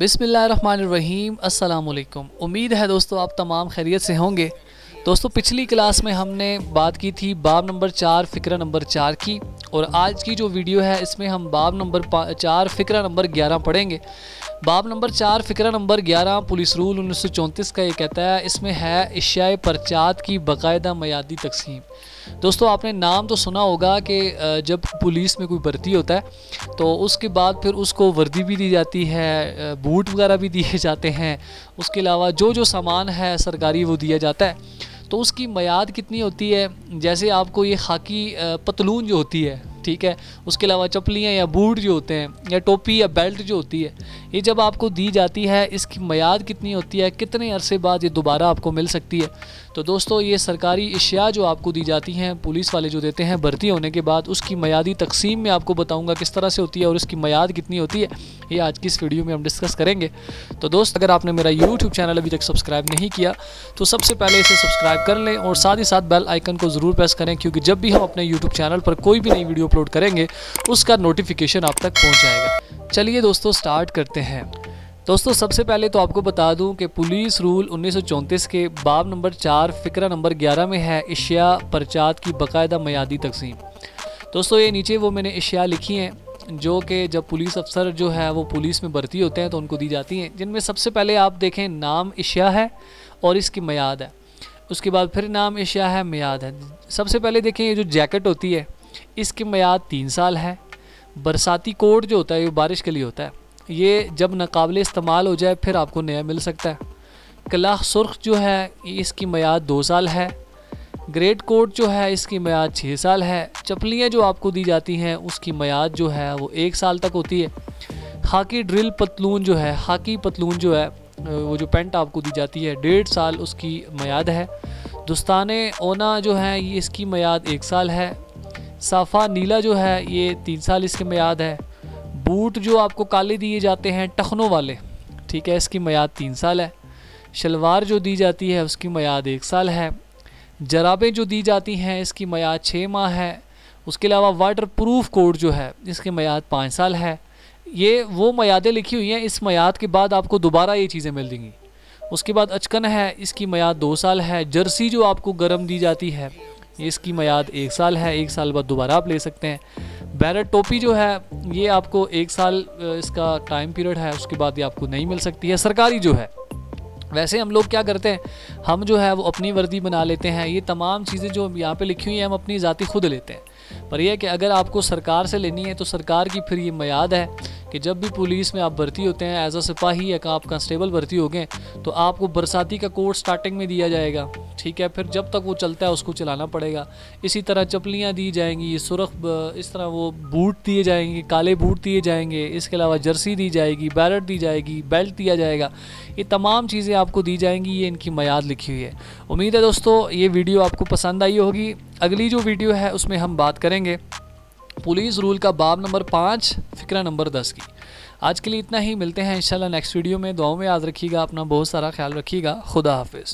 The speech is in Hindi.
बिस्मिल्लाहिर्रहमानिर्रहीम। अस्सलाम वालेकुम। उम्मीद है दोस्तों आप तमाम खैरियत से होंगे। दोस्तों पिछली क्लास में हमने बात की थी बाब नंबर 4 फ़िक्रा नंबर 4 की, और आज की जो वीडियो है इसमें हम बाब नंबर 4 फ़िक्रा नंबर 11 पढ़ेंगे। बाब नंबर 4 फ़िक्रा नंबर 11 पुलिस रूल 1934 का ये कहता है, इसमें है इश्याए परचात की बाकायदा मयादी तकसीम। दोस्तों आपने नाम तो सुना होगा कि जब पुलिस में कोई भर्ती होता है तो उसके बाद फिर उसको वर्दी भी दी जाती है, बूट वगैरह भी दिए जाते हैं, उसके अलावा जो जो सामान है सरकारी वो दिया जाता है। तो उसकी मयाद कितनी होती है, जैसे आपको ये खाकी पतलून जो होती है, ठीक है, उसके अलावा चप्पलियाँ या बूट जो होते हैं या टोपी या बेल्ट जो होती है, ये जब आपको दी जाती है इसकी मयाद कितनी होती है, कितने अरसे बाद ये दोबारा आपको मिल सकती है। तो दोस्तों ये सरकारी अशिया जो आपको दी जाती हैं, पुलिस वाले जो देते हैं भर्ती होने के बाद, उसकी मयादी तकसीम में आपको बताऊंगा किस तरह से होती है और इसकी मयाद कितनी होती है, ये आज की इस वीडियो में हम डिस्कस करेंगे। तो दोस्त अगर आपने मेरा यूट्यूब चैनल अभी तक सब्सक्राइब नहीं किया तो सबसे पहले इसे सब्सक्राइब कर लें और साथ ही साथ बेल आइकन को ज़रूर प्रेस करें, क्योंकि जब भी हम अपने यूट्यूब चैनल पर कोई भी नई वीडियो अपलोड करेंगे उसका नोटिफिकेशन आप तक पहुँच जाएगा। चलिए दोस्तों स्टार्ट करते हैं। दोस्तों सबसे पहले तो आपको बता दूं कि पुलिस रूल 1934 के बाब नंबर 4 फ़िक्रा नंबर 11 में है इशिया परचात की बाकायदा मयादी तकसीम। दोस्तों ये नीचे वो मैंने इशिया लिखी हैं जो कि जब पुलिस अफसर जो है वो पुलिस में भर्ती होते हैं तो उनको दी जाती हैं, जिनमें सबसे पहले आप देखें नाम इशिया है और इसकी मयाद है, उसके बाद फिर नाम इशिया है, मयाद है। सबसे पहले देखें ये जो जैकेट होती है इसकी मयाद 3 साल है। बरसाती कोट जो होता है ये बारिश के लिए होता है, ये जब नाकाबिले इस्तेमाल हो जाए फिर आपको नया मिल सकता है। कलाह सुर्ख जो है इसकी मयाद 2 साल है। ग्रेट कोट जो है इसकी मयाद 6 साल है। चप्पलियाँ जो आपको दी जाती हैं उसकी मयाद जो है वो 1 साल तक होती है। खाकी ड्रिल पतलून जो है, खाकी पतलून जो है वो जो पैंट आपको दी जाती है 1.5 साल उसकी मयाद है। दुस्ताने ओना जो है ये इसकी मयाद 1 साल है। साफ़ा नीला जो है ये 3 साल इसकी मयाद है। बूट जो आपको काले दिए जाते हैं टखनों वाले, ठीक है, इसकी मयाद 3 साल है। शलवार जो दी जाती है उसकी मयाद 1 साल है। जराबें जो दी जाती हैं इसकी मयाद 6 माह है। उसके अलावा वाटर प्रूफ कोट जो है इसकी मयाद 5 साल है। ये वो मयादें लिखी हुई हैं, इस मयाद के बाद आपको दोबारा ये चीज़ें मिल देंगी। उसके बाद अचकन है इसकी मयाद 2 साल है। जर्सी जो आपको गर्म दी जाती है इसकी मयाद 1 साल है, 1 साल बाद दोबारा आप ले सकते हैं। बैरट टोपी जो है ये आपको 1 साल इसका टाइम पीरियड है, उसके बाद ये आपको नहीं मिल सकती है। सरकारी जो है, वैसे हम लोग क्या करते हैं, हम जो है वो अपनी वर्दी बना लेते हैं। ये तमाम चीज़ें जो यहाँ पे लिखी हुई हैं हम अपनी ज़ाती खुद लेते हैं, पर यह कि अगर आपको सरकार से लेनी है तो सरकार की फिर ये मयाद है कि जब भी पुलिस में आप भर्ती होते हैं एज अ सिपाही या आप कांस्टेबल भर्ती हो गए तो आपको बरसाती का कोट स्टार्टिंग में दिया जाएगा, ठीक है, फिर जब तक वो चलता है उसको चलाना पड़ेगा। इसी तरह चप्पलियाँ दी जाएंगी, सुरख इस तरह वो बूट दिए जाएंगे, काले बूट दिए जाएंगे। इसके अलावा जर्सी दी जाएगी, बैरट दी जाएगी, बेल्ट दिया जाएगा, ये तमाम चीज़ें आपको दी जाएंगी। ये इनकी मयाद लिखी हुई है। उम्मीद है दोस्तों ये वीडियो आपको पसंद आई होगी। अगली जो वीडियो है उसमें हम बात करेंगे पुलिस रूल का बाब नंबर 5 फ़िक्रा नंबर 10 की। आज के लिए इतना ही, मिलते हैं इंशाल्लाह नेक्स्ट वीडियो में। दुआओं में याद रखिएगा, अपना बहुत सारा ख्याल रखिएगा। खुदा हाफिज़।